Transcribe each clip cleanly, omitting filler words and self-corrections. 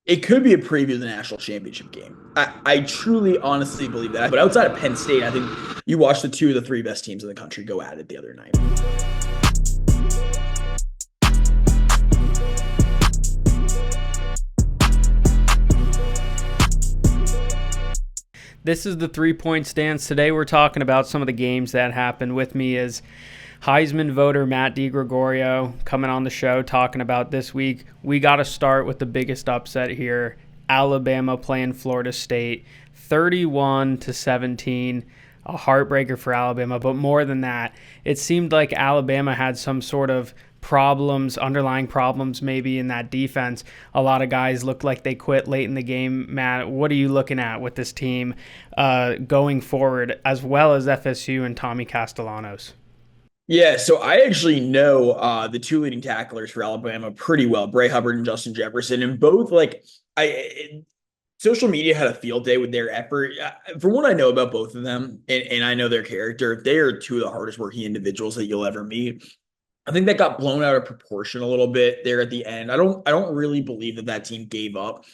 It could be a preview of the national championship game. I truly, honestly believe that. But outside of Penn State, I think you watch the two of the three best teams in the country go at it the other night. This is the 3 Point Stance. Today we're talking about some of the games that happened. With me is Heisman voter Matt Degregorio coming on the show talking about this week. We got to start with the biggest upset here. Alabama playing Florida State 31-17. A heartbreaker for Alabama, but more than that, it seemed like Alabama had some sort of underlying problems maybe in that defense. A lot of guys looked like they quit late in the game. Matt, what are you looking at with this team going forward, as well as FSU and Tommy Castellanos? Yeah, so I actually know the two leading tacklers for Alabama pretty well, Bray Hubbard and Justin Jefferson, and both social media had a field day with their effort. From what I know about both of them, and I know their character, they are two of the hardest working individuals that you'll ever meet. I think that got blown out of proportion a little bit there at the end. I don't really believe that team gave up.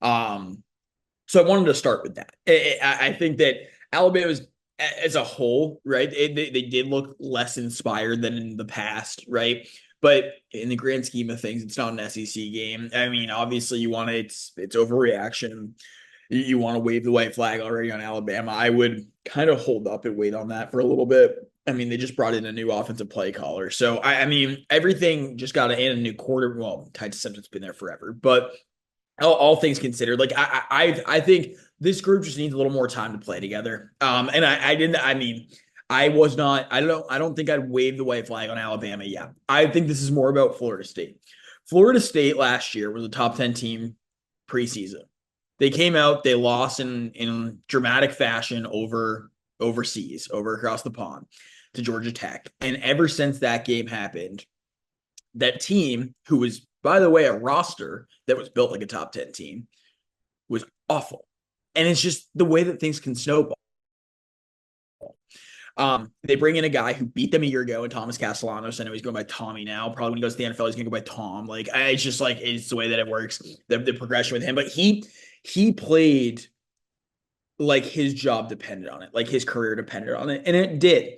So I wanted to start with that. I think that Alabama was, as a whole, right? They did look less inspired than in the past, right? But in the grand scheme of things, it's not an SEC game. I mean, obviously, it's overreaction. You want to wave the white flag already on Alabama. I would kind of hold up and wait on that for a little bit. I mean, they just brought in a new offensive play caller. So, I mean, everything just got in a new quarter. Well, Ty Simpson's been there forever. But all things considered, like I think this group just needs a little more time to play together. And I didn't. I mean, I was not. I don't know. I don't think I'd wave the white flag on Alabama yet. I think this is more about Florida State. Florida State last year was a top 10 team preseason. They came out. They lost in dramatic fashion overseas, over across the pond to Georgia Tech. And ever since that game happened, that team, who was, by the way, a roster that was built like a top 10 team, was awful. And it's just the way that things can snowball. They bring in a guy who beat them a year ago, and Thomas Castellanos. I know he's going by Tommy now. Probably when he goes to the NFL, he's going to go by Tom. It's just like, it's the way that it works, the progression with him. But he played like his job depended on it, like his career depended on it. And it did.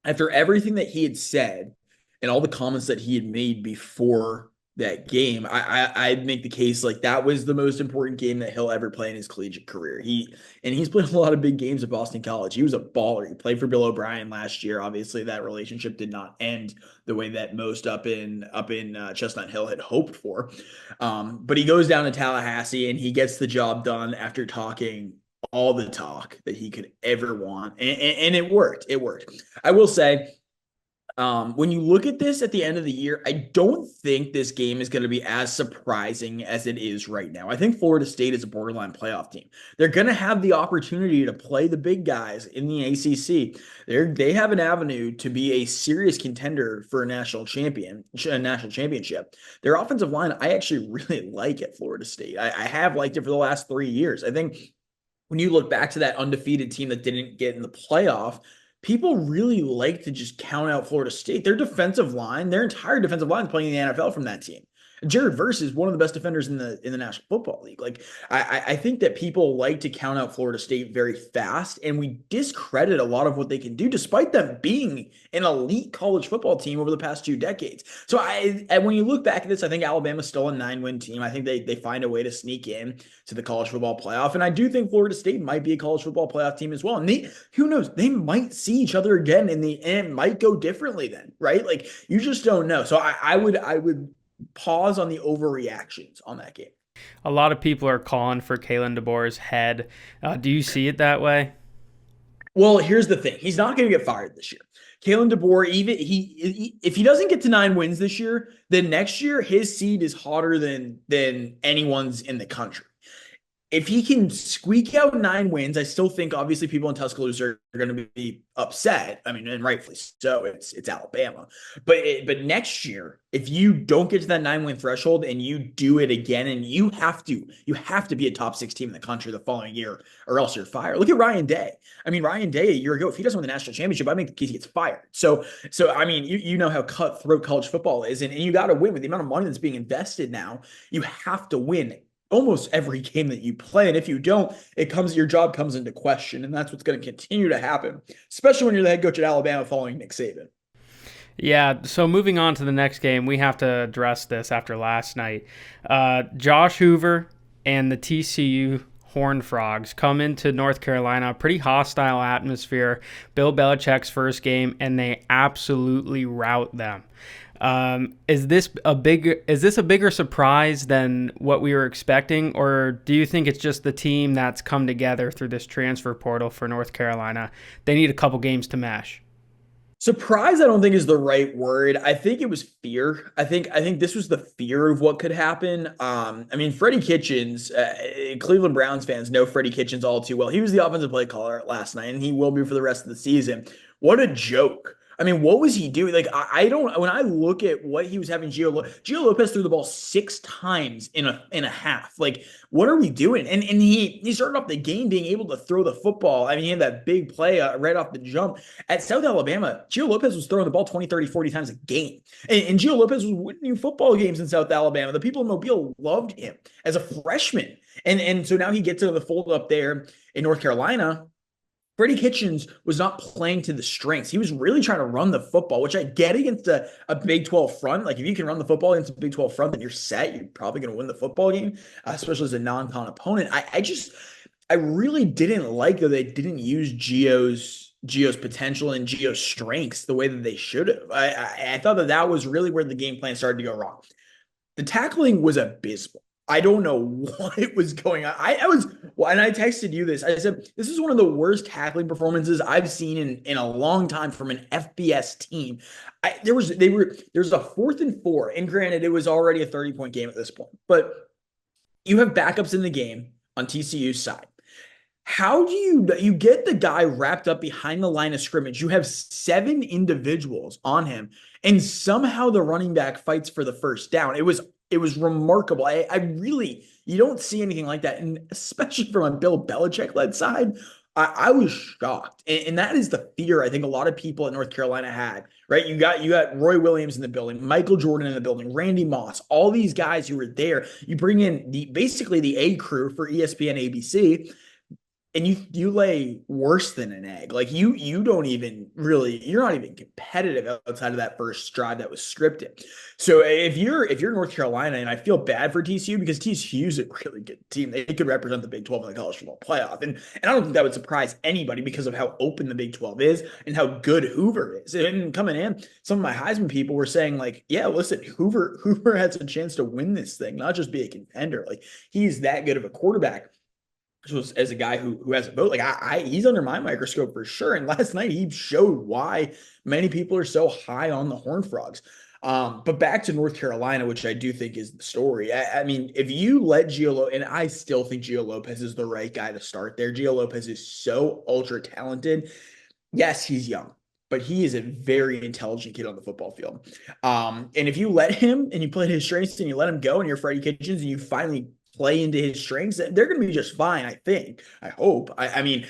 After everything that he had said and all the comments that he had made before that game, I'd make the case like that was the most important game that he'll ever play in his collegiate career. He's played a lot of big games at Boston College. He was a baller. He played for Bill O'Brien last year. Obviously, that relationship did not end the way that most up in Chestnut Hill had hoped for. But he goes down to Tallahassee and he gets the job done after talking all the talk that he could ever want, and it worked. It worked. I will say, when you look at this at the end of the year, I don't think this game is going to be as surprising as it is right now. I think Florida State is a borderline playoff team. They're going to have the opportunity to play the big guys in the ACC. They have an avenue to be a serious contender for a national championship. Their offensive line, I actually really like at Florida State. I have liked it for the last 3 years. I think when you look back to that undefeated team that didn't get in the playoff, people really like to just count out Florida State. Their defensive line, their entire defensive line is playing in the NFL from that team. Jared Verse is one of the best defenders in the National Football League. Like I think that people like to count out Florida State very fast, and we discredit a lot of what they can do, despite them being an elite college football team over the past 2 decades. So and when you look back at this, I think Alabama's still a 9-win team. I think they find a way to sneak in to the college football playoff, and I do think Florida State might be a college football playoff team as well. And who knows, they might see each other again in the end. It might go differently then, right? Like you just don't know. So I would pause on the overreactions on that game. A lot of people are calling for Kalen DeBoer's head. Do you see it that way? Well, here's the thing. He's not going to get fired this year. Kalen DeBoer, if he doesn't get to 9 wins this year, then next year his seat is hotter than anyone's in the country. If he can squeak out 9 wins, I still think obviously people in Tuscaloosa are going to be upset. I mean, and rightfully so. It's Alabama, but next year, if you don't get to that 9-win threshold and you do it again, and you have to be a top 6 team in the country the following year, or else you're fired. Look at Ryan Day. I mean, Ryan Day a year ago, if he doesn't win the national championship, I make the case he gets fired. So I mean, you know how cutthroat college football is, and you got to win with the amount of money that's being invested now. You have to win almost every game that you play. And if you don't, your job comes into question. And that's what's going to continue to happen, especially when you're the head coach at Alabama following Nick Saban. Yeah, so moving on to the next game, we have to address this after last night. Josh Hoover and the TCU Horned Frogs come into North Carolina, pretty hostile atmosphere. Bill Belichick's first game, and they absolutely rout them. Is this a bigger surprise than what we were expecting, or do you think it's just the team that's come together through this transfer portal for North Carolina? They need a couple games to mesh. Surprise, I don't think is the right word. I think it was fear. I think this was the fear of what could happen. I mean, Freddie Kitchens, Cleveland Browns fans know Freddie Kitchens all too well. He was the offensive play caller last night, and he will be for the rest of the season. What a joke. I mean, what was he doing? Like, I don't. When I look at what he was having, Gio Lopez threw the ball 6 times in a half. Like, what are we doing? And he started off the game being able to throw the football. I mean, he had that big play right off the jump at South Alabama. Gio Lopez was throwing the ball 20, 30, 40 times a game. And Gio Lopez was winning football games in South Alabama. The people in Mobile loved him as a freshman. And so now he gets into the fold up there in North Carolina. Freddie Kitchens was not playing to the strengths. He was really trying to run the football, which I get against a Big 12 front. Like, if you can run the football against a Big 12 front, then you're set. You're probably going to win the football game, especially as a non-con opponent. I really didn't like that they didn't use Gio's potential and Gio's strengths the way that they should have. I thought that was really where the game plan started to go wrong. The tackling was abysmal. I don't know what was going on. I was, well, and I texted you this. I said, this is one of the worst tackling performances I've seen in a long time from an FBS team. There's a 4th and 4, and granted, it was already a 30-point game at this point, but you have backups in the game on TCU's side. How do you get the guy wrapped up behind the line of scrimmage? You have 7 individuals on him, and somehow the running back fights for the first down. It was remarkable. I really, you don't see anything like that, and especially from a Bill Belichick led side. I was shocked, and that is the fear I think a lot of people at North Carolina had. Right, you got Roy Williams in the building, Michael Jordan in the building, Randy Moss, all these guys who were there. You bring in basically the A crew for ESPN ABC, and you lay worse than an egg. Like, you don't even really, you're not even competitive outside of that first drive that was scripted. So if you're North Carolina, and I feel bad for TCU because TCU is a really good team. They could represent the Big 12 in the college football playoff. And I don't think that would surprise anybody because of how open the Big 12 is and how good Hoover is. And coming in, some of my Heisman people were saying, like, yeah, listen, Hoover has a chance to win this thing, not just be a contender. Like, he's that good of a quarterback. So as a guy who has a vote, like, he's under my microscope for sure. And last night he showed why many people are so high on the Horned Frogs. But back to North Carolina, which I do think is the story. I mean, if you let and I still think Gio Lopez is the right guy to start there. Gio Lopez is so ultra talented. Yes, he's young, but he is a very intelligent kid on the football field. And if you let him and you play his strengths and you let him go and you're Freddie Kitchens and you finally play into his strengths, they're going to be just fine. I think. I hope. I mean,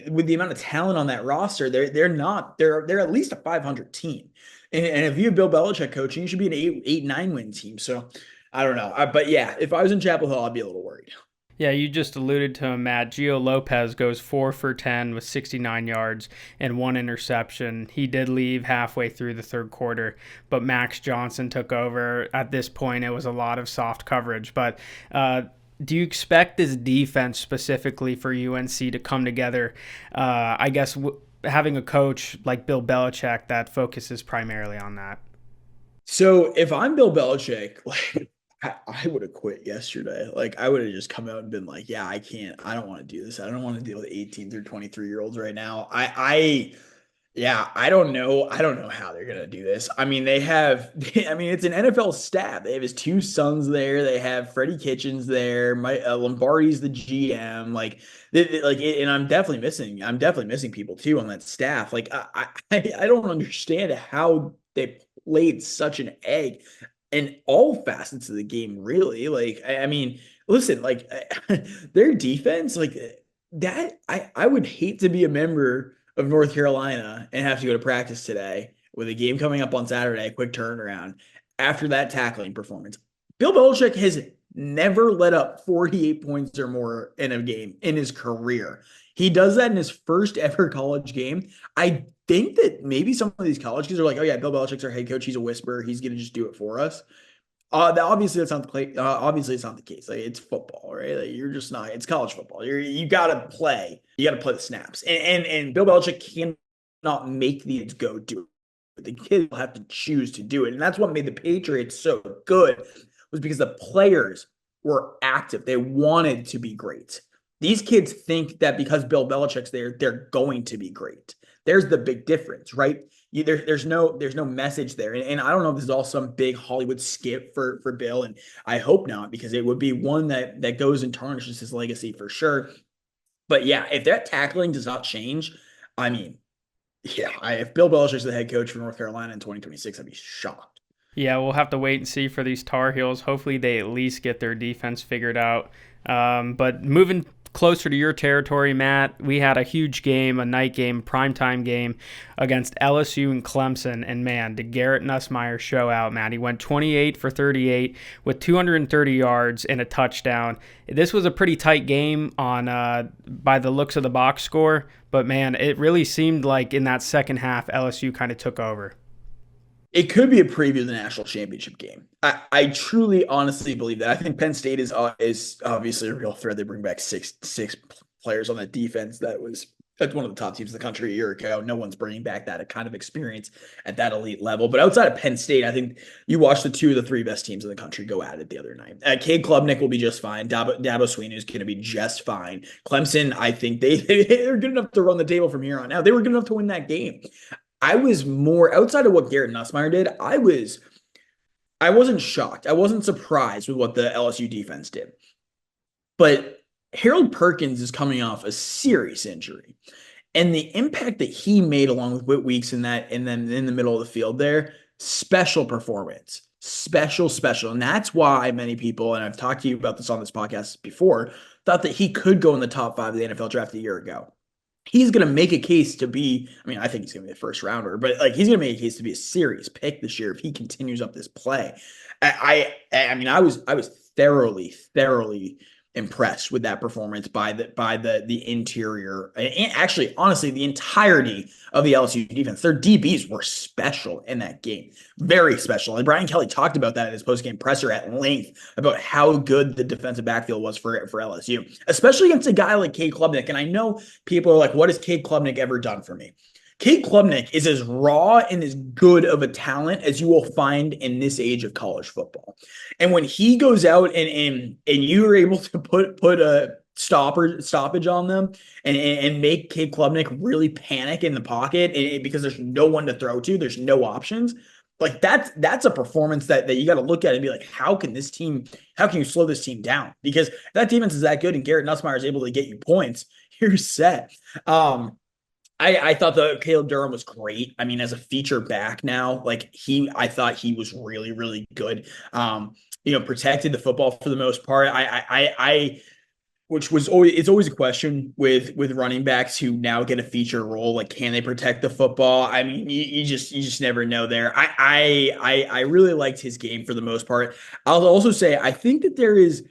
with the amount of talent on that roster, they're at least a 500 team. And if you have Bill Belichick coaching, you should be an 8-9 win team. So I don't know. But yeah, if I was in Chapel Hill, I'd be a little worried. Yeah, you just alluded to him, Matt. Gio Lopez goes 4 for 10 with 69 yards and 1 interception. He did leave halfway through the third quarter, but Max Johnson took over. At this point, it was a lot of soft coverage. But do you expect this defense specifically for UNC to come together? I guess having a coach like Bill Belichick that focuses primarily on that. So if I'm Bill Belichick, like, I would have quit yesterday. Like, I would have just come out and been like, yeah, I don't want to do this. I don't want to deal with 18 through 23-year-olds right now. Yeah, I don't know. I don't know how they're going to do this. I mean, I mean, it's an NFL staff. They have his 2 sons there. They have Freddie Kitchens there. Lombardi's the GM. And I'm definitely missing people too on that staff. Like, I don't understand how they laid such an egg in all facets of the game, really. Like, I mean, listen, like, their defense, like that, I would hate to be a member of North Carolina and have to go to practice today with a game coming up on Saturday, a quick turnaround after that tackling performance. Bill Belichick has never let up 48 points or more in a game in his career. He does that in his first ever college game. I think that maybe some of these college kids are like, oh yeah, Bill Belichick's our head coach. He's a whisperer. He's going to just do it for us. Obviously that's not the play. Obviously it's not the case. Like, it's football, right? Like, you're just not. It's college football. You gotta play. You gotta play the snaps. And Bill Belichick cannot make the kids go do it. The kids will have to choose to do it, and that's what made the Patriots so good. Was because the players were active. They wanted to be great. These kids think that because Bill Belichick's there, they're going to be great. There's the big difference, right? There's no message there, and I don't know if this is all some big Hollywood skip for Bill, and I hope not, because it would be one that goes and tarnishes his legacy for sure. But yeah, if that tackling does not change, I mean, yeah, if Bill Belichick's the head coach for North Carolina in 2026, I'd be shocked. Yeah, we'll have to wait and see for these Tar Heels. Hopefully, they at least get their defense figured out. But moving closer to your territory, Matt, we had a huge game, a night game, primetime game against LSU and Clemson. And man, did Garrett Nussmeier show out, Matt. He went 28 for 38 with 230 yards and a touchdown. This was a pretty tight game on by the looks of the box score. But man, it really seemed like in that second half, LSU kind of took over. It could be a preview of the national championship game. I truly, honestly believe that. I think Penn State is obviously a real threat. They bring back six players on that defense. That's one of the top teams in the country a year ago. No one's bringing back that kind of experience at that elite level. But outside of Penn State, I think you watch the two of the three best teams in the country go at it the other night. Cade Klubnik will be just fine. Dabo Swinney is going to be just fine. Clemson, I think they're good enough to run the table from here on out. They were good enough to win that game. I was more outside of what Garrett Nussmeier did. I wasn't shocked. I wasn't surprised with what the LSU defense did. But Harold Perkins is coming off a serious injury. And the impact that he made along with Whit Weeks in that, and then in the middle of the field there, special performance. Special. And that's why many people, and I've talked to you about this on this podcast before, thought that he could go in the top 5 of the NFL draft a year ago. He's going to make a case to be, I mean, I think he's going to be a first rounder, but like he's going to make a case to be a serious pick this year if he continues up this play. I mean, I was thoroughly impressed with that performance by the interior, and actually, honestly, the entirety of the LSU defense. Their DBs were special in that game, very special. And Brian Kelly talked about that in his post-game presser at length about how good the defensive backfield was for LSU, especially against a guy like Cade Klubnik. And I know people are like, "What has Cade Klubnik ever done for me?" Cade Klubnik is as raw and as good of a talent as you will find in this age of college football. And when he goes out and you are able to put a stoppage on them and make Cade Klubnik really panic in the pocket because there's no one to throw to, there's no options. Like that's a performance that you got to look at and be like, how can you slow this team down? Because if that defense is that good and Garrett Nussmeier is able to get you points, you're set. I thought the Caleb Durham was great. I mean, as a feature back now, I thought he was really, really good. Protected the football for the most part. Which was it's always a question with running backs who now get a feature role. Like, can they protect the football? I mean, you just never know there. I really liked his game for the most part. I'll also say I think that there's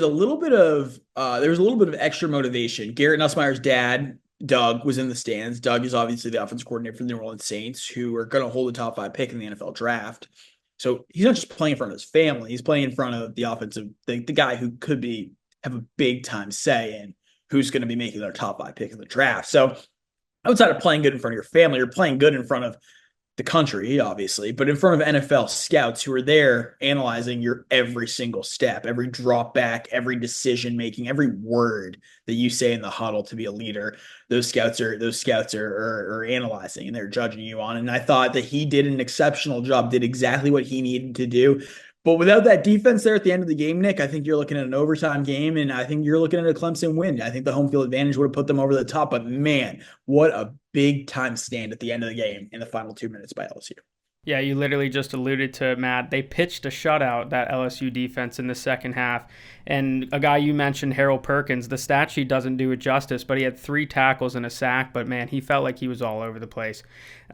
a little bit of extra motivation. Garrett Nussmeier's dad, Doug, was in the stands. Doug is obviously the offensive coordinator for the New Orleans Saints, who are going to hold the top 5 pick in the NFL draft. So he's not just playing in front of his family; he's playing in front of the guy who could have a big time say in who's going to be making their top 5 pick in the draft. So outside of playing good in front of your family, you're playing good in front of the country, obviously, but in front of NFL scouts who are there analyzing your every single step, every drop back, every decision making, every word that you say in the huddle to be a leader. Those scouts are analyzing and they're judging you on. And I thought that he did an exceptional job, did exactly what he needed to do. But without that defense there at the end of the game, Nick, I think you're looking at an overtime game, and I think you're looking at a Clemson win. I think the home field advantage would have put them over the top. But man, what a big time stand at the end of the game in the final 2 minutes by LSU. Yeah, you literally just alluded to it, Matt. They pitched a shutout, that LSU defense, in the second half. And a guy you mentioned, Harold Perkins, the stat sheet doesn't do it justice, but he had 3 tackles and a sack. But man, he felt like he was all over the place.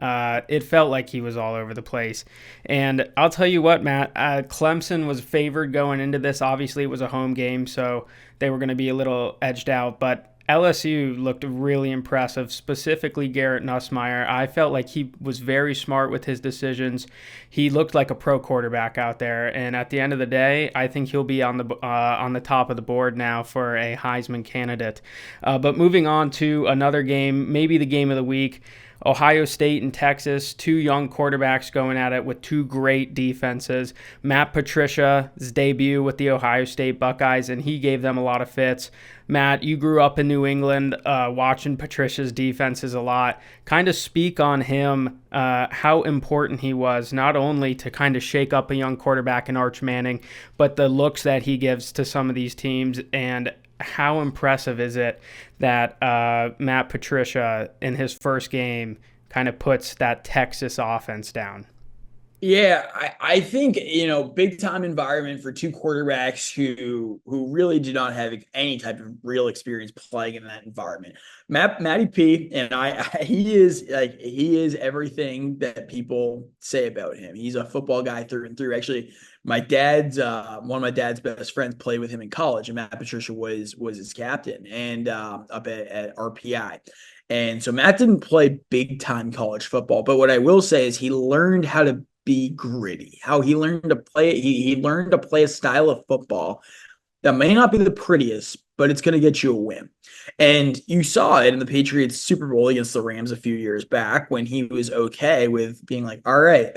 It felt like he was all over the place. And I'll tell you what, Matt, Clemson was favored going into this. Obviously, it was a home game, so they were going to be a little edged out. But LSU looked really impressive, specifically Garrett Nussmeier. I felt like he was very smart with his decisions. He looked like a pro quarterback out there, and at the end of the day, I think he'll be on the top of the board now for a Heisman candidate. But moving on to another game, maybe the game of the week. Ohio State and Texas, 2 young quarterbacks going at it with 2 great defenses. Matt Patricia's debut with the Ohio State Buckeyes, and he gave them a lot of fits. Matt, you grew up in New England, watching Patricia's defenses a lot. Kind of speak on him, how important he was, not only to kind of shake up a young quarterback in Arch Manning, but the looks that he gives to some of these teams, and how impressive is it that Matt Patricia in his first game kind of puts that Texas offense down? Yeah, I think, big time environment for two quarterbacks who really do not have any type of real experience playing in that environment. Matty P, and he is everything that people say about him. He's a football guy through and through. Actually, my dad's one of my dad's best friends played with him in college, and Matt Patricia was his captain and up at RPI. And so Matt didn't play big time college football, but what I will say is he learned how to be gritty, how he learned to play it. He learned to play a style of football that may not be the prettiest, but it's going to get you a win. And you saw it in the Patriots Super Bowl against the Rams a few years back when he was okay with being like, all right,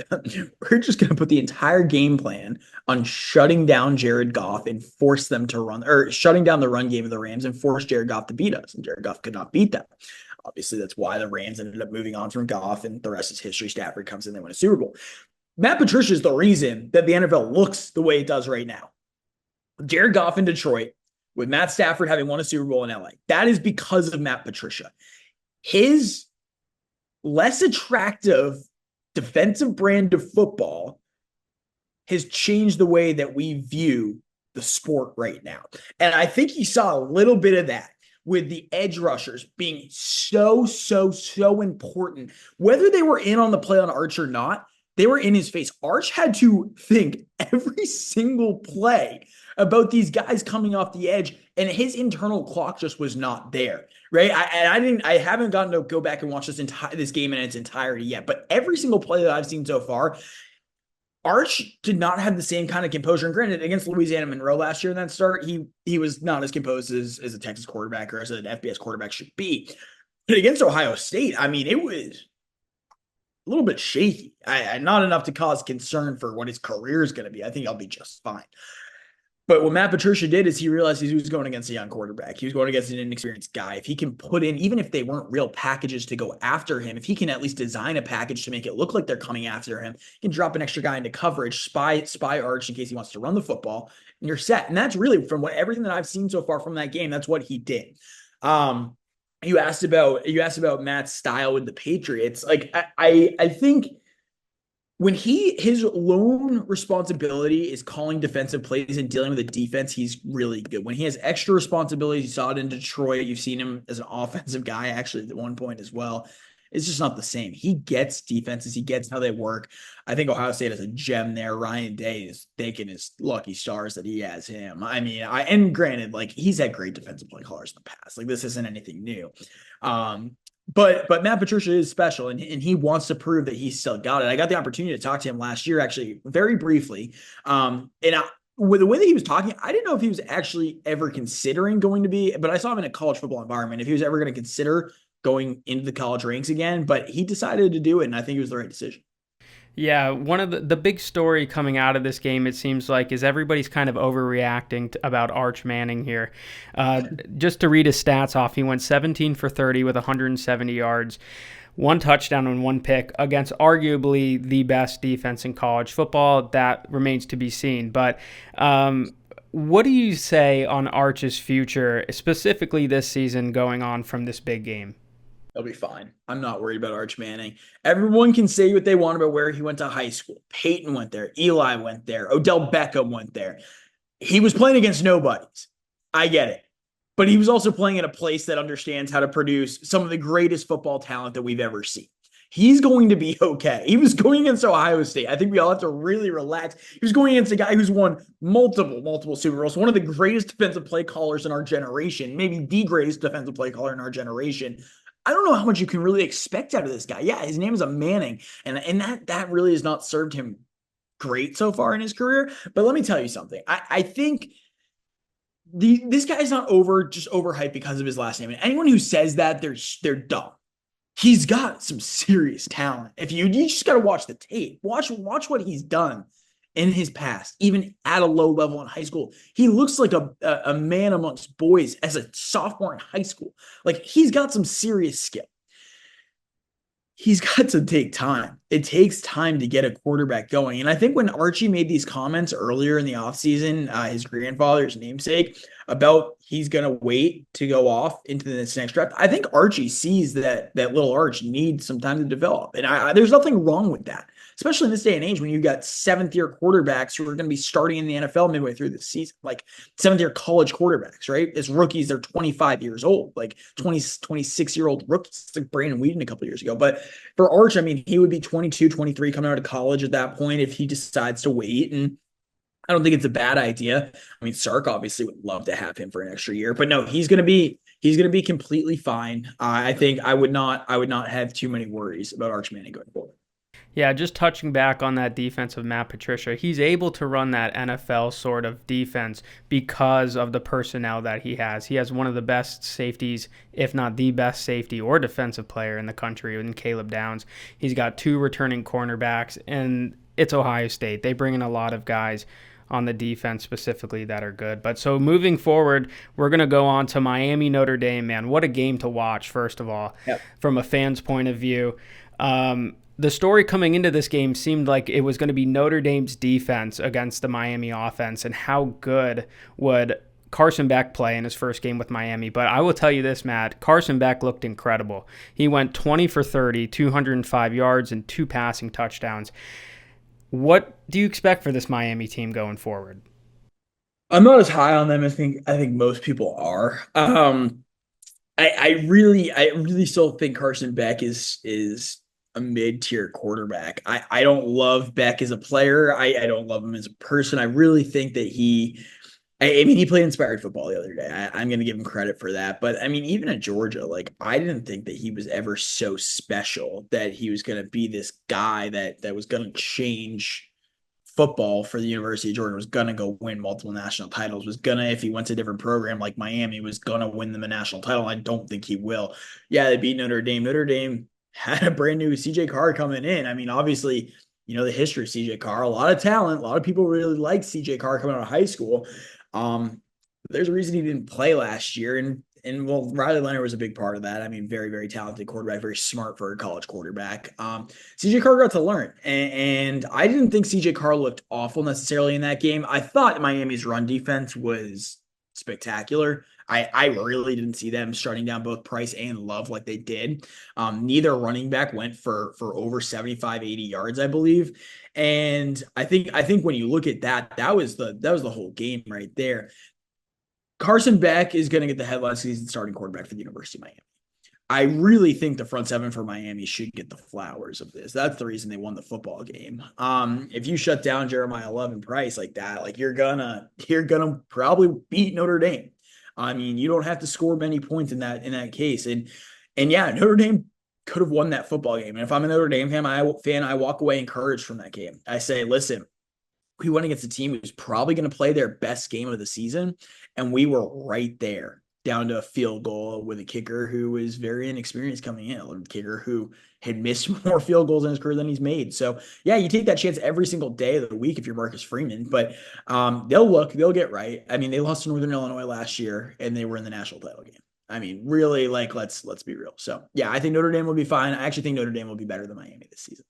we're just going to put the entire game plan on shutting down Jared Goff and force them to run, or shutting down the run game of the Rams and force Jared Goff to beat us. And Jared Goff could not beat them. Obviously, that's why the Rams ended up moving on from Goff, and the rest is history. Stafford comes in, they win a Super Bowl. Matt Patricia is the reason that the NFL looks the way it does right now. Jared Goff in Detroit, with Matt Stafford having won a Super Bowl in LA. That is because of Matt Patricia. His less attractive defensive brand of football has changed the way that we view the sport right now. And I think he saw a little bit of that with the edge rushers being so important. Whether they were in on the play on Arch or not, they were in his face. Arch had to think every single play about these guys coming off the edge, and his internal clock just was not there, right? I haven't gotten to go back and watch this game in its entirety yet, but every single play that I've seen so far, Arch did not have the same kind of composure. And granted, against Louisiana Monroe last year in that start, he was not as composed as a Texas quarterback or as an FBS quarterback should be. But against Ohio State, I mean, it was a little bit shaky. Not enough to cause concern for what his career is going to be. I think I'll be just fine. But what Matt Patricia did is he realized he was going against a young quarterback. He was going against an inexperienced guy. If he can put in, even if they weren't real packages to go after him, if he can at least design a package to make it look like they're coming after him, he can drop an extra guy into coverage, spy Arch in case he wants to run the football, and you're set. And that's really, from everything that I've seen so far from that game, that's what he did. You asked about Matt's style with the Patriots. Like I think when his lone responsibility is calling defensive plays and dealing with the defense, he's really good. When he has extra responsibilities, you saw it in Detroit. You've seen him as an offensive guy actually at one point as well. It's just not the same. He gets defenses. He gets how they work. I think Ohio State has a gem there. Ryan Day is thanking his lucky stars that he has him. I mean, and granted, like, he's had great defensive play callers in the past. Like, this isn't anything new. But Matt Patricia is special, and he wants to prove that he's still got it. I got the opportunity to talk to him last year, actually, very briefly. With the way that he was talking, I didn't know if he was actually ever considering going to be, but I saw him in a college football environment, if he was ever going to consider going into the college ranks again, but he decided to do it, and I think it was the right decision. Yeah, one of the big story coming out of this game, it seems like, is everybody's kind of overreacting about Arch Manning here. Just to read his stats off, he went 17 for 30 with 170 yards, 1 touchdown and 1 pick against arguably the best defense in college football. That remains to be seen. But what do you say on Arch's future, specifically this season going on from this big game? He'll be fine. I'm not worried about Arch Manning. Everyone can say what they want about where he went to high school. Peyton went there. Eli went there. Odell Beckham went there. He was playing against nobodies. I get it. But he was also playing in a place that understands how to produce some of the greatest football talent that we've ever seen. He's going to be okay. He was going against Ohio State. I think we all have to really relax. He was going against a guy who's won multiple Super Bowls, one of the greatest defensive play callers in our generation, maybe the greatest defensive play caller in our generation. I don't know how much you can really expect out of this guy. Yeah, his name is a Manning, and that really has not served him great so far in his career. But let me tell you something. I think this guy's not just overhyped because of his last name. And anyone who says that, they're dumb. He's got some serious talent. If you just got to watch the tape, watch what he's done in his past, even at a low level in high school. He looks like a man amongst boys as a sophomore in high school. Like, he's got some serious skill. He's got to take time. It takes time to get a quarterback going. And I think when Archie made these comments earlier in the offseason, his grandfather's namesake, about he's going to wait to go off into this next draft, I think Archie sees that little Arch needs some time to develop. And there's nothing wrong with that, especially in this day and age when you've got seventh-year quarterbacks who are going to be starting in the NFL midway through the season, like seventh-year college quarterbacks, right? As rookies, they're 25 years old, like 26-year-old rookies. It's like Brandon Whedon a couple years ago. But for Arch, I mean, he would be 22, 23 coming out of college at that point if he decides to wait. And I don't think it's a bad idea. I mean, Sark obviously would love to have him for an extra year, but no, he's going to be completely fine. I think I would not have too many worries about Arch Manning going forward. Yeah, just touching back on that defense of Matt Patricia, he's able to run that NFL sort of defense because of the personnel that he has. He has one of the best safeties, if not the best safety or defensive player in the country in Caleb Downs. He's got two returning cornerbacks, and it's Ohio State. They bring in a lot of guys on the defense specifically that are good. But so moving forward, we're going to go on to Miami Notre Dame, man. What a game to watch, first of all, Yep. from a fan's point of view. The story coming into this game seemed like it was going to be Notre Dame's defense against the Miami offense, and how good would Carson Beck play in his first game with Miami. But I will tell you this, Matt, Carson Beck looked incredible. He went 20 for 30, 205 yards, and 2 passing touchdowns. What do you expect for this Miami team going forward? I'm not as high on them as I think most people are. I really still think Carson Beck is a mid-tier quarterback. I don't love Beck as a player. I don't love him as a person. I really think that I mean, he played inspired football the other day. I'm going to give him credit for that. But I mean, even at Georgia, like, I didn't think that he was ever so special that he was going to be this guy that was going to change football for the University of Georgia, was going to go win multiple national titles, was going to, if he went to a different program like Miami, was going to win them a national title. I don't think he will. Yeah, they beat Notre Dame. Notre Dame had a brand new CJ Carr coming in. I mean, obviously, the history of CJ Carr, a lot of talent. A lot of people really like CJ Carr coming out of high school. There's a reason he didn't play last year. And well, Riley Leonard was a big part of that. I mean, very, very talented quarterback, very smart for a college quarterback. CJ Carr got to learn. And I didn't think CJ Carr looked awful necessarily in that game. I thought Miami's run defense was spectacular. I really didn't see them shutting down both Price and Love like they did. Neither running back went for over 75, 80 yards, I believe. And I think when you look at that was the whole game right there. Carson Beck is going to get the headlines because he's the starting quarterback for the University of Miami. I really think the front seven for Miami should get the flowers of this. That's the reason they won the football game. If you shut down Jeremiah Love and Price like that, like, you're gonna probably beat Notre Dame. I mean, you don't have to score many points in that case. And yeah, Notre Dame could have won that football game. And if I'm a Notre Dame fan, I walk away encouraged from that game. I say, listen, we went against a team who's probably going to play their best game of the season, and we were right there, down to a field goal with a kicker who was very inexperienced coming in, a kicker who had missed more field goals in his career than he's made. So yeah, you take that chance every single day of the week if you're Marcus Freeman, but they'll get right. I mean, they lost to Northern Illinois last year and they were in the national title game. I mean, really, like, let's be real. So yeah, I think Notre Dame will be fine. I actually think Notre Dame will be better than Miami this season.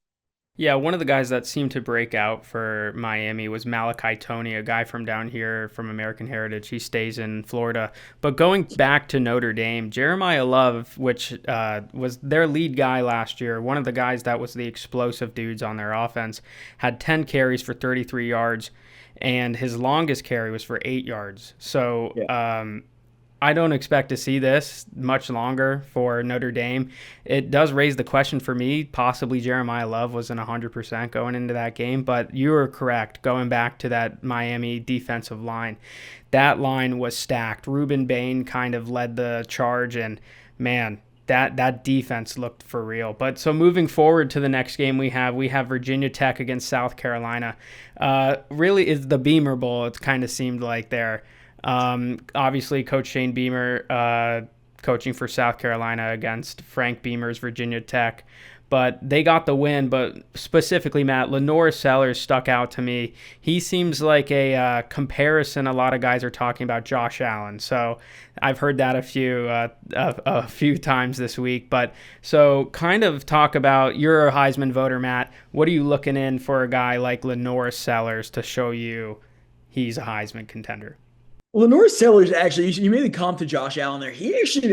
Yeah, one of the guys that seemed to break out for Miami was Malachi Tony, a guy from down here from American Heritage. He stays in Florida. But going back to Notre Dame, Jeremiah Love, which was their lead guy last year, one of the guys that was the explosive dudes on their offense, had 10 carries for 33 yards, and his longest carry was for 8 yards. So, I don't expect to see this much longer for Notre Dame. It does raise the question for me. Possibly Jeremiah Love wasn't 100% going into that game, but you were correct. Going back to that Miami defensive line, that line was stacked. Ruben Bain kind of led the charge, and man, that defense looked for real. But so moving forward to the next game we have Virginia Tech against South Carolina. Really is the Beamer Bowl. It kind of seemed like there. Obviously, Coach Shane Beamer coaching for South Carolina against Frank Beamer's Virginia Tech. But they got the win. But specifically, Matt, Lenore Sellers stuck out to me. He seems like a comparison. A lot of guys are talking about Josh Allen. So I've heard that a few times this week. But so kind of talk about, you're a Heisman voter, Matt. What are you looking in for a guy like Lenore Sellers to show you he's a Heisman contender? Lenore Sellers, actually, you made the comp to Josh Allen there.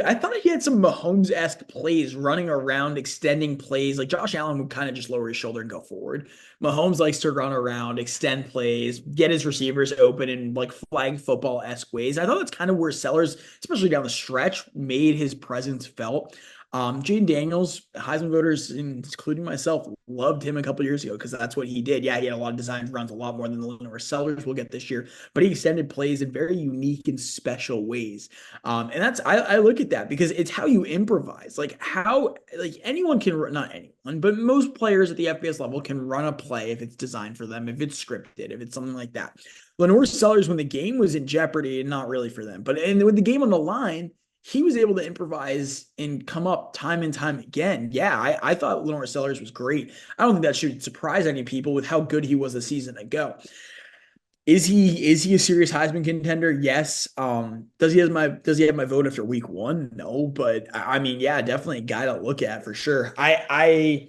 I thought he had some Mahomes-esque plays running around, extending plays. Like Josh Allen would kind of just lower his shoulder and go forward. Mahomes likes to run around, extend plays, get his receivers open in like flag football-esque ways. I thought that's kind of where Sellers, especially down the stretch, made his presence felt. Jaden Daniels, Heisman voters, including myself, loved him a couple years ago because that's what he did. Yeah, he had a lot of design runs, a lot more than the Lenore Sellers will get this year, but he extended plays in very unique and special ways. And I look at that because it's how you improvise. Like anyone can, not anyone, but most players at the FBS level can run a play if it's designed for them, if it's scripted, if it's something like that. Lenore Sellers, when the game was in jeopardy, not really for them, but with the game on the line, he was able to improvise and come up time and time again. Yeah, I thought Lenore Sellers was great. I don't think that should surprise any people with how good he was a season ago. Is he a serious Heisman contender? Yes. Does he have my vote after week one? No, but I mean, yeah, definitely a guy to look at for sure. I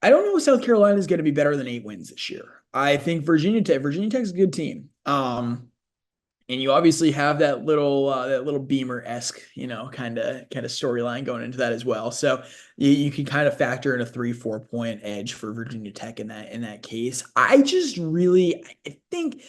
don't know if South Carolina is going to be better than 8 wins this year. I think Virginia Tech's a good team. And you obviously have that little Beamer-esque, kind of storyline going into that as well. So you can kind of factor in a 3-4 point edge for Virginia Tech in that case. I think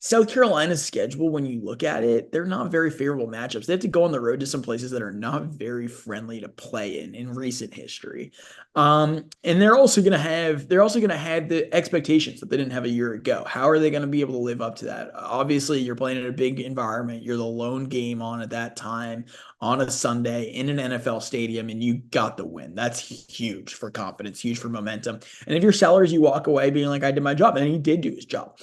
South Carolina's schedule, when you look at it, they're not very favorable matchups. They have to go on the road to some places that are not very friendly to play in recent history. And they're also gonna have the expectations that they didn't have a year ago. How are they gonna be able to live up to that? Obviously, you're playing in a big environment. You're the lone game on at that time on a Sunday in an NFL stadium, and you got the win. That's huge for confidence, huge for momentum. And if you're Sellers, you walk away being like, I did my job, and he did do his job.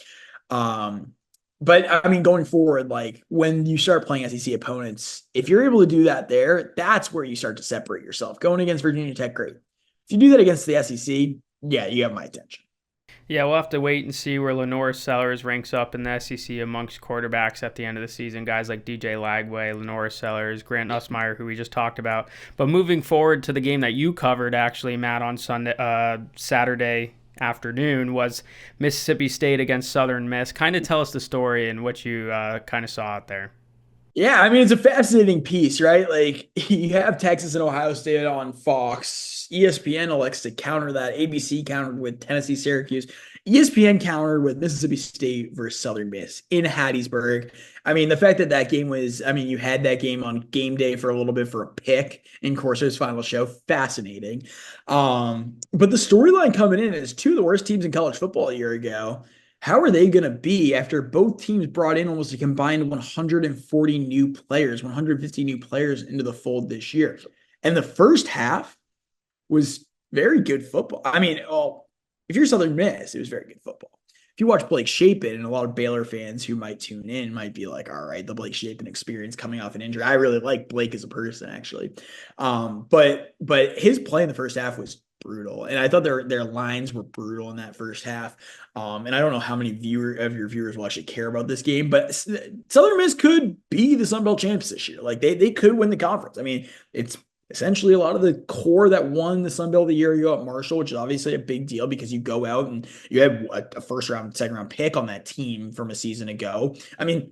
But I mean, going forward, like when you start playing SEC opponents, if you're able to do that there, that's where you start to separate yourself. Going against Virginia Tech, great. If you do that against the SEC, yeah, you have my attention. Yeah, we'll have to wait and see where Lenore Sellers ranks up in the SEC amongst quarterbacks at the end of the season. Guys like DJ Lagway, Lenore Sellers, Grant Nussmeyer, who we just talked about. But moving forward to the game that you covered, actually, Matt, on Saturday afternoon was Mississippi State against Southern Miss. Kind of tell us the story and what you kind of saw out there. Yeah, I mean, it's a fascinating piece, right? Like you have Texas and Ohio State on Fox. ESPN elects to counter that. ABC countered with Tennessee, Syracuse. ESPN countered with Mississippi State versus Southern Miss in Hattiesburg. I mean, the fact that game was, I mean, you had that game on game day for a little bit for a pick in Corso's final show. Fascinating. But the storyline coming in is two of the worst teams in college football a year ago. How are they going to be after both teams brought in almost a combined 140 new players, 150 new players into the fold this year? And the first half was very good football. I mean, if you're Southern Miss, it was very good football. If you watch Blake Shapen, and a lot of Baylor fans who might tune in might be like, all right, the Blake Shapen experience coming off an injury. I really like Blake as a person, actually. But his play in the first half was brutal. And I thought their lines were brutal in that first half. And I don't know how many of your viewers will actually care about this game, but Southern Miss could be the Sun Belt champs this year. Like they could win the conference. I mean, it's essentially a lot of the core that won the Sun Belt a year ago at Marshall, which is obviously a big deal because you go out and you have a first round, second round pick on that team from a season ago. I mean,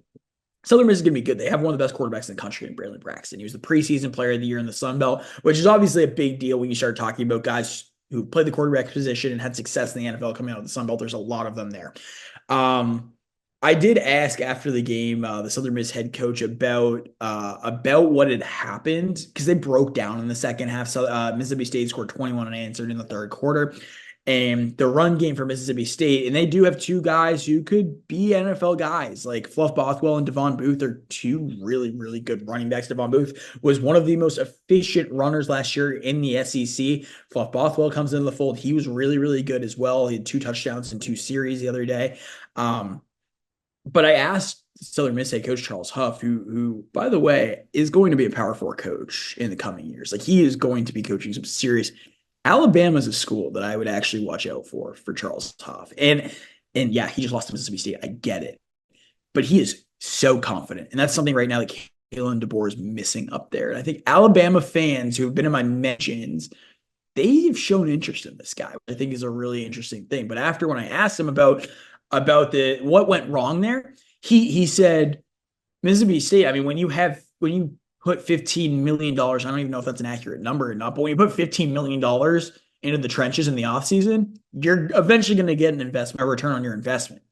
Southern Miss is going to be good. They have one of the best quarterbacks in the country in Braylon Braxton. He was the preseason player of the year in the Sun Belt, which is obviously a big deal when you start talking about guys who played the quarterback position and had success in the NFL coming out of the Sun Belt. There's a lot of them there. Um, I did ask after the game the Southern Miss head coach about what had happened because they broke down in the second half. So Mississippi State scored 21 unanswered in the third quarter, and the run game for Mississippi State, and they do have two guys who could be NFL guys, like Fluff Bothwell and Devon Booth are two really, really good running backs. Devon Booth was one of the most efficient runners last year in the SEC. Fluff Bothwell comes into the fold. He was really, really good as well. He had 2 touchdowns in 2 series the other day. But I asked Southern Miss head coach Charles Huff, who, by the way, is going to be a Power Four coach in the coming years. Like he is going to be coaching some serious. Alabama is a school that I would actually watch out for Charles Huff. And yeah, he just lost to Mississippi State. I get it, but he is so confident, and that's something right now that Kalen DeBoer is missing up there. And I think Alabama fans who have been in my mentions, they've shown interest in this guy, which I think is a really interesting thing. But after when I asked him about the what went wrong there, he said Mississippi State. I mean, when you put $15 million, I don't even know if that's an accurate number or not, but when you put $15 million into the trenches in the offseason, you're eventually going to get an investment, a return on your investment.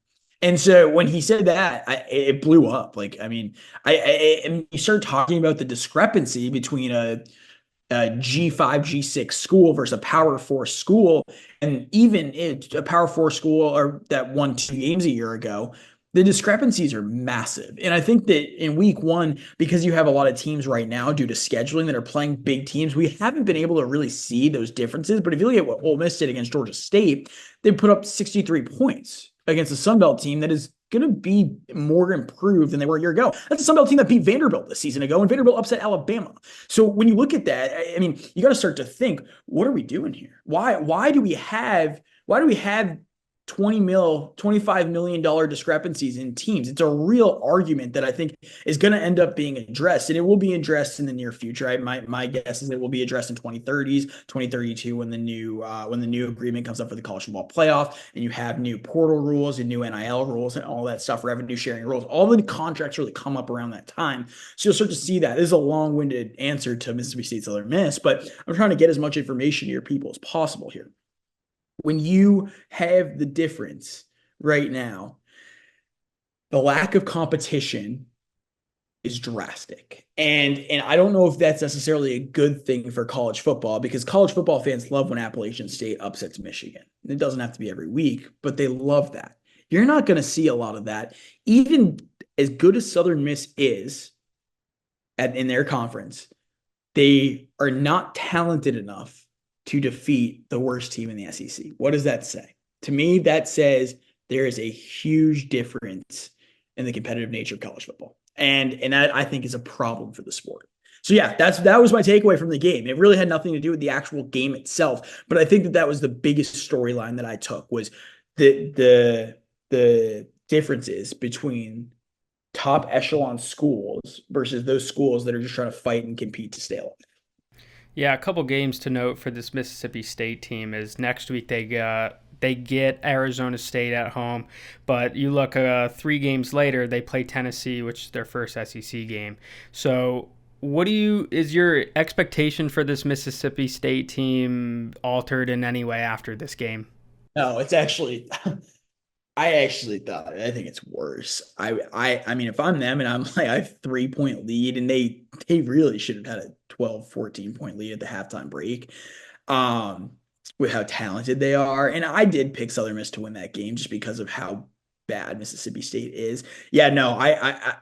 And so when he said that, it blew up. Like, I mean, and you start talking about the discrepancy between a G5, G6 school versus a Power Four school, and even a Power Four school or that won 2 games a year ago, the discrepancies are massive. And I think that in week one, because you have a lot of teams right now due to scheduling that are playing big teams, we haven't been able to really see those differences. But if you look at what Ole Miss did against Georgia State, they put up 63 points against a Sun Belt team that is going to be more improved than they were a year ago. That's a Sun Belt team that beat Vanderbilt this season ago, and Vanderbilt upset Alabama. So when you look at that, I mean, you got to start to think, what are we doing here? Why do we have 25 million dollar discrepancies in teams? It's a real argument that I think is going to end up being addressed, and it will be addressed in the near future. My guess is it will be addressed in 2030s, 2032 when the new agreement comes up for the college football playoff, and you have new portal rules and new NIL rules and all that stuff, revenue sharing rules. All the contracts really come up around that time, so you'll start to see that. This is a long-winded answer to Mississippi State Southern Miss, but I'm trying to get as much information to your people as possible here. When you have the difference right now, the lack of competition is drastic. And I don't know if that's necessarily a good thing for college football, because college football fans love when Appalachian State upsets Michigan. It doesn't have to be every week, but they love that. You're not going to see a lot of that. Even as good as Southern Miss is in their conference, they are not talented enough to defeat the worst team in the SEC. What does that say? To me, that says there is a huge difference in the competitive nature of college football. And that I think is a problem for the sport. So yeah, that was my takeaway from the game. It really had nothing to do with the actual game itself, but I think that was the biggest storyline that I took, was the differences between top echelon schools versus those schools that are just trying to fight and compete to stay alive. Yeah, a couple games to note for this Mississippi State team is next week they get Arizona State at home, but you look 3 games later they play Tennessee, which is their first SEC game. So is your expectation for this Mississippi State team altered in any way after this game? No, it's actually I actually thought I think it's worse. I mean, if I'm them and I'm like I have 3 point lead, and they really should have had a 12, 14 point lead at the halftime break. Um, with how talented they are. And I did pick Southern Miss to win that game just because of how bad Mississippi State is. Yeah, no,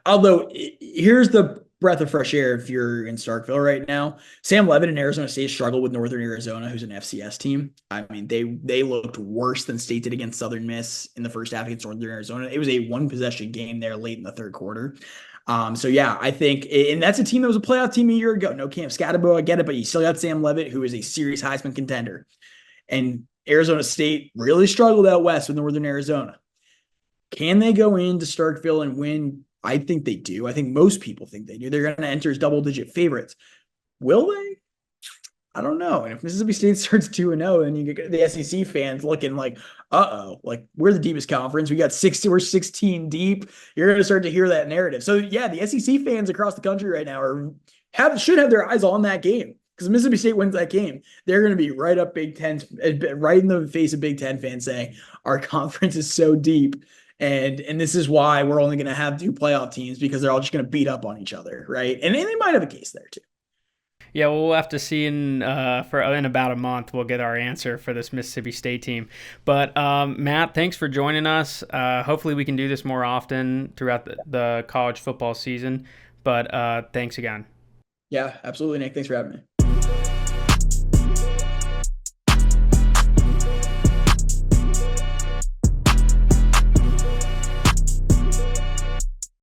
although here's the breath of fresh air if you're in Starkville right now. Sam Levitt and Arizona State struggled with Northern Arizona, who's an FCS team. I mean, they looked worse than State did against Southern Miss in the first half against Northern Arizona. It was a 1-possession game there late in the third quarter. So yeah, I think, and that's a team that was a playoff team a year ago. No Cam Scatterbo, I get it, but you still got Sam Levitt, who is a serious Heisman contender. And Arizona State really struggled out west with Northern Arizona. Can they go into Starkville and win? I think they do. I think most people think they do. They're going to enter as double-digit favorites. Will they? I don't know. And if Mississippi State starts 2-0, then you get the SEC fans looking like, uh-oh, like we're the deepest conference. We got 60, we're 16 deep. You're going to start to hear that narrative. So yeah, the SEC fans across the country right now should have their eyes on that game. Because Mississippi State wins that game, they're going to be right up Big Ten, right in the face of Big Ten fans saying our conference is so deep, and this is why we're only going to have two playoff teams because they're all just going to beat up on each other, right? And they might have a case there too. Yeah, well, we'll have to see in about a month. We'll get our answer for this Mississippi State team. But Matt, thanks for joining us. Hopefully, we can do this more often throughout the college football season. But thanks again. Yeah, absolutely, Nick. Thanks for having me.